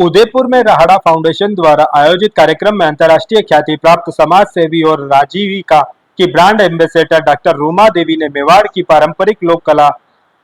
उदयपुर में राहड़ा फाउंडेशन द्वारा आयोजित कार्यक्रम में अंतर्राष्ट्रीय ख्याति प्राप्त समाज सेवी और राजीविका की brand ambassador doctor Ruma Devi ने मेवाड़ की पारंपरिक लोक कला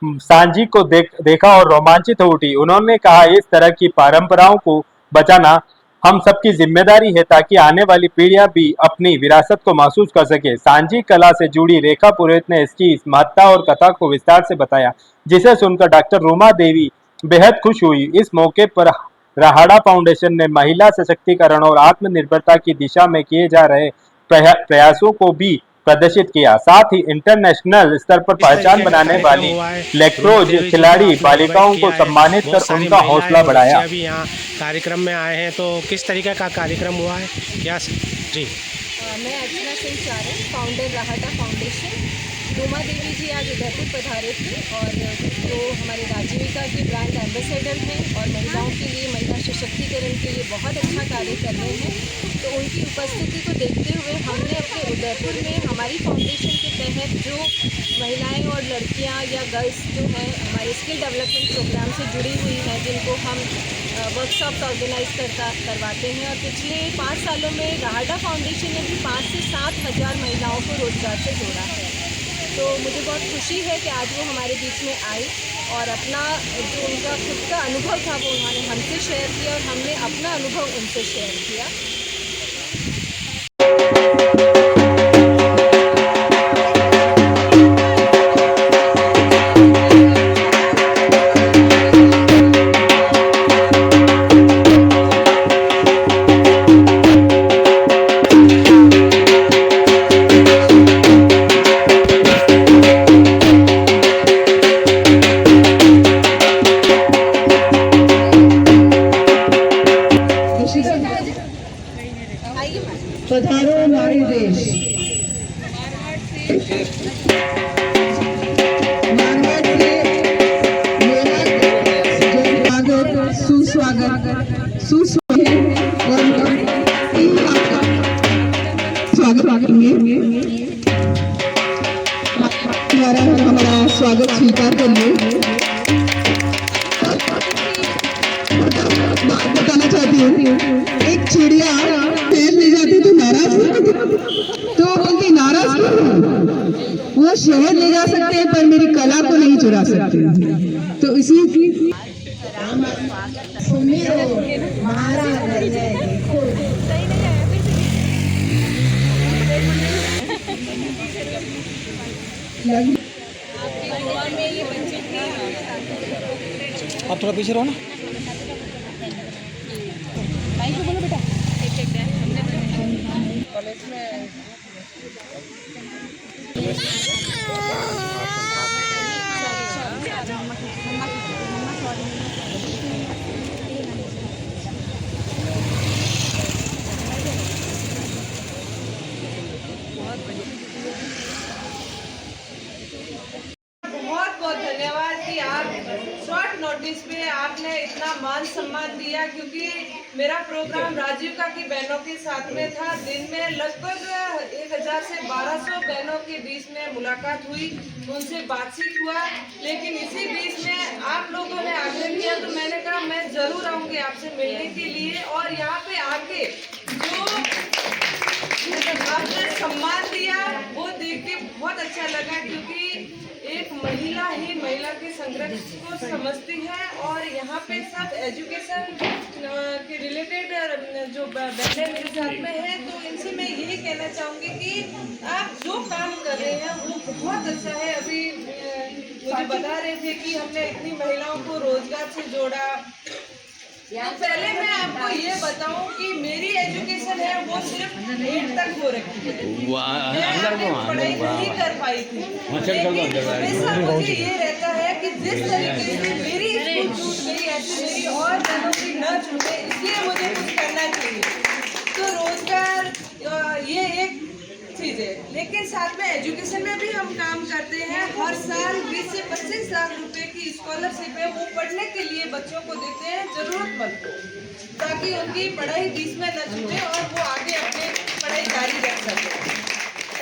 सांझी को देखा और रोमांचित हो उठी। उन्होंने कहा, इस तरह की परंपराओं को बचाना हम सबकी जिम्मेदारी है ताकि आने वाली पीढ़ियां भी अपनी विरासत को महसूस कर सके। सांझी कला से जुड़ी रेखा पुरोहित ने इसकी इस महत्ता और कथा को विस्तार से बताया, जिसे सुनकर डॉक्टर रूमा देवी बेहद खुश हुई। इस मौके पर राहड़ा फाउंडेशन ने महिला सशक्तिकरण और आत्मनिर्भरता की दिशा में किए जा रहे प्रयासों को भी प्रदर्शित किया। साथ ही इंटरनेशनल स्तर पर पहचान बनाने वाली लैक्रोज खिलाड़ी बालिकाओं को सम्मानित कर उनका हौसला बढ़ाया। अभी यहाँ कार्यक्रम में आए हैं, तो किस तरीके का कार्यक्रम हुआ है क्या जी? मैं अर्चना सिंह चारण, फाउंडर राहड़ा फाउंडेशन। रूमा देवी जी आज उदयपुर पधारे थे और जो हमारे राजीविका की ब्रांड एम्बेसडर हैं और महिलाओं के लिए, महिला सशक्तिकरण के लिए बहुत अच्छा कार्य कर रहे हैं। तो उनकी उपस्थिति को देखते हुए हमने अपने उदयपुर में हमारी फाउंडेशन के तहत जो महिलाएं और लड़कियां या गर्ल्स जो हैं हमारे स्किल डेवलपमेंट प्रोग्राम से जुड़ी हुई हैं, जिनको हम वर्कशॉप्स ऑर्गेनाइज करवाते हैं। और पिछले 5 सालों में राहड़ा फाउंडेशन ने भी 5 से 7 हज़ार महिलाओं को रोजगार से जोड़ा है। तो मुझे बहुत खुशी है कि आज वो हमारे बीच में आई और अपना जो उनका खुद का अनुभव था वो उन्होंने हमसे शेयर किया और हमने अपना अनुभव उनसे शेयर किया। पधारो नारी देश। सुस्वागत और स्वागत हमारा स्वागत स्वीकार करिए। बताना चाहती हूँ, एक चिड़िया शहर ले जाती तो नाराज, तो बोलती नाराज वो शहर ले जा सकते हैं पर मेरी कला को नहीं चुरा सकते। तो इसी की आप थोड़ा पीछे रहो ना। बोलो बेटा। कॉलेज में बहुत बहुत धन्यवाद कि आप शॉर्ट नोटिस पे आपने इतना मान सम्मान दिया, क्योंकि मेरा प्रोग्राम राजीविका की बहनों के साथ में था। दिन में लगभग 1000 से 1200 बहनों के बीच में मुलाकात हुई, उनसे बातचीत हुआ। लेकिन इसी बीच में आप लोगों ने आग्रह किया तो मैंने कहा मैं जरूर आऊँगी आपसे मिलने के लिए। और यहाँ पे आके जो आपने सम्मान दिया वो देख के बहुत अच्छा लगा, क्योंकि एक महिला ही महिला के संघर्ष को समझती है। और यहाँ पे सब एजुकेशन के रिलेटेड जो बहनें मेरे साथ में हैं, तो इनसे मैं यही कहना चाहूँगी कि आप जो काम कर रहे हैं वो बहुत अच्छा है। अभी मुझे बता रहे थे कि हमने इतनी महिलाओं को रोजगार से जोड़ा। तो पहले मैं आपको ये बताऊं कि मेरी एजुकेशन है वो सिर्फ 8 तक हो रखी है, मैं पढ़ाई नहीं कर पाई थी। लेकिन हमेशा मुझे ये रहता है कि जिस तरीके से मेरी स्कूल छूट गई ऐसे मेरी और बहनों की न छूटे, इसलिए मुझे कुछ करना चाहिए। तो रोजगार ये एक चीज़ है, लेकिन साथ में एजुकेशन में भी हम काम करते हैं। हर साल 20 से 25 लाख रुपए की स्कॉलरशिप है वो पढ़ने के लिए बच्चों को देते हैं, जरूरतमंद को, ताकि उनकी पढ़ाई बीच में न छूटे और वो आगे अपनी पढ़ाई जारी रख सके।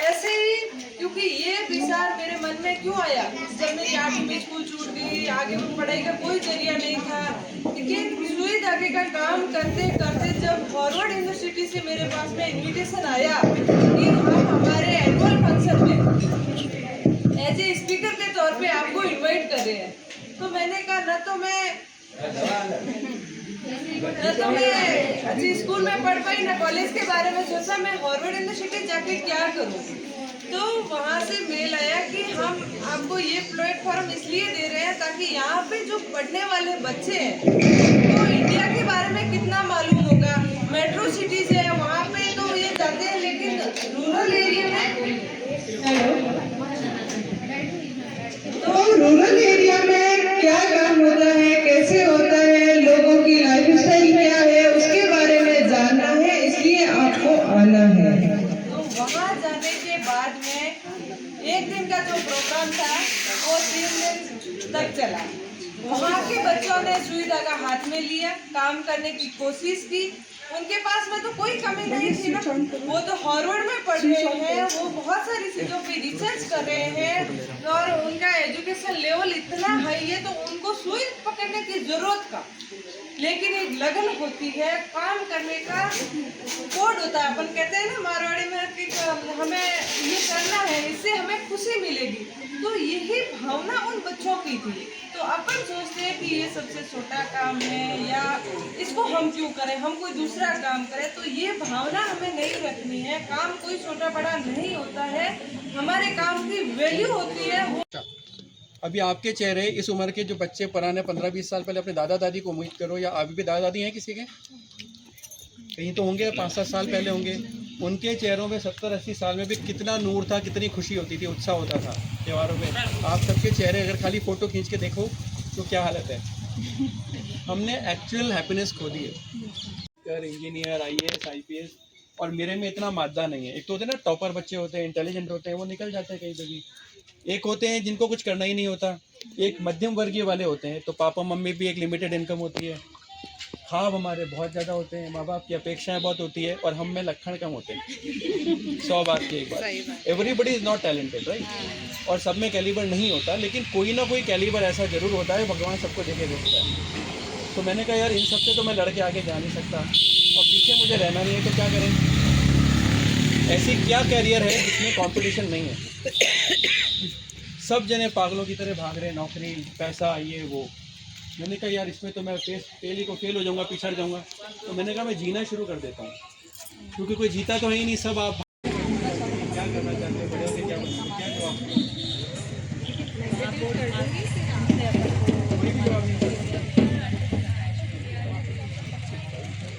ऐसे ही क्योंकि ये विचार मेरे मन में क्यों आया, जब मेरी 8वीं में स्कूल छूट गई थी, आगे पढ़ाई का कोई जरिया नहीं था। लेकिन सुई धागे का काम करते करते जब हार्वर्ड यूनिवर्सिटी से मेरे पास में इनविटेशन आया कि हम हमारे एनुअल फंक्शन में एज ए स्पीकर के तौर पे आपको इनवाइट कर रहे हैं, तो मैंने कहा न तो मैं अच्छी स्कूल में पढ़ पाई, ना कॉलेज के बारे में सोचा, मैं हार्वर्ड यूनिवर्सिटी जाके क्या करूँ। तो वहाँ से मेल आया कि हम आपको ये प्लेटफॉर्म इसलिए दे रहे हैं ताकि यहाँ पे जो पढ़ने वाले बच्चे हैं तो इंडिया के बारे में कितना मालूम होगा। मेट्रो सिटीज है वहाँ पे तो ये जाते हैं, लेकिन रूरल एरिया में तो रूरल एरिया में क्या काम होता है, कैसे होता है, लोगों की लाइफस्टाइल क्या है, उसके बारे में जानना है, इसलिए आपको आना है। तो वहाँ जाने के बाद में एक दिन का जो प्रोग्राम था वो 3 दिन तक चला। वहाँ के बच्चों ने सुई धागा हाथ में लिया, काम करने की कोशिश की। उनके पास में तो कोई कमी नहीं थी ना, वो तो हार्वर्ड में पढ़ रहे हैं, वो बहुत सारी चीज़ों पे रिसर्च कर रहे हैं और उनका एजुकेशन लेवल इतना हाई है, तो उनको सुई पकड़ने की जरूरत का, लेकिन एक लगन होती है, काम करने का कोड होता है। अपन कहते हैं ना मारवाड़ी में कि हमें ये करना है, इससे हमें खुशी मिलेगी। तो यही भावना उन बच्चों की थी। तो अपन सोचते हैं कि ये सबसे छोटा काम है या इसको हम क्यों करें, हम कोई दूसरा काम करें। तो ये भावना हमें नहीं रखनी है। काम कोई छोटा बड़ा नहीं होता है, हमारे काम की वैल्यू होती है। अभी आपके चेहरे इस उम्र के जो बच्चे पुराने 15-20 साल पहले अपने दादा दादी को उम्मीद करो, या अभी भी दादा दादी हैं किसी के, कहीं तो होंगे, 5-7 साल पहले होंगे, उनके चेहरों में 70-80 साल में भी कितना नूर था, कितनी खुशी होती थी, उत्साह होता था त्योहारों में। आप सबके चेहरे अगर खाली फ़ोटो खींच के देखो तो क्या हालत है। हमने एक्चुअल हैप्पीनेस खो दी है। इंजीनियर, IAS, IPS, और मेरे में इतना मादा नहीं है। एक तो होते हैं ना टॉपर बच्चे होते हैं, इंटेलिजेंट होते हैं, वो निकल जाते हैं कहीं पे भी। एक होते हैं जिनको कुछ करना ही नहीं होता। एक मध्यम वर्गीय वाले होते हैं, तो पापा मम्मी भी एक लिमिटेड इनकम होती है, ख्वाब हमारे बहुत ज़्यादा होते हैं, माँ बाप की अपेक्षाएं बहुत होती है, और हम में लक्षण कम होते हैं। 100 बात की एक बात, everybody is not talented, right. और सब में कैलिबर नहीं होता, लेकिन कोई ना कोई कैलिबर ऐसा ज़रूर होता है, भगवान सबको देके देखता है। तो मैंने कहा यार इन सबसे तो मैं लड़के आगे जा नहीं सकता, और पीछे मुझे रहना नहीं है, तो क्या करें। ऐसी क्या कैरियर है जिसमें कंपटीशन नहीं है। सब जने पागलों की तरह भाग रहे हैं, नौकरी, पैसा, ये वो। मैंने कहा यार इसमें तो मैं फेल हो जाऊंगा, पिछड़ जाऊंगा। तो मैंने कहा मैं जीना शुरू कर देता हूँ, क्योंकि कोई जीता तो है ही नहीं, सब आप क्या करना चाहते हैं, बड़े होकर क्या बनना, क्या जवाब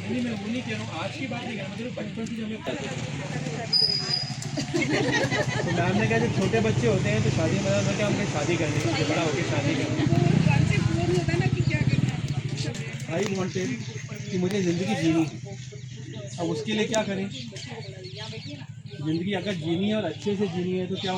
नहीं, मैं वो नहीं कह रहा हूँ, आज की बात नहीं कह रहा, मैं बचपन से जो हमें पता तो मैम ने कहा जब छोटे बच्चे होते हैं तो शादी में क्या हमने शादी करनी है, बड़ा होकर शादी करनी है। आई वांटेड कि मुझे ज़िंदगी जीनी है। अब उसके लिए क्या करें, ज़िंदगी अगर जीनी है और अच्छे से जीनी है तो क्या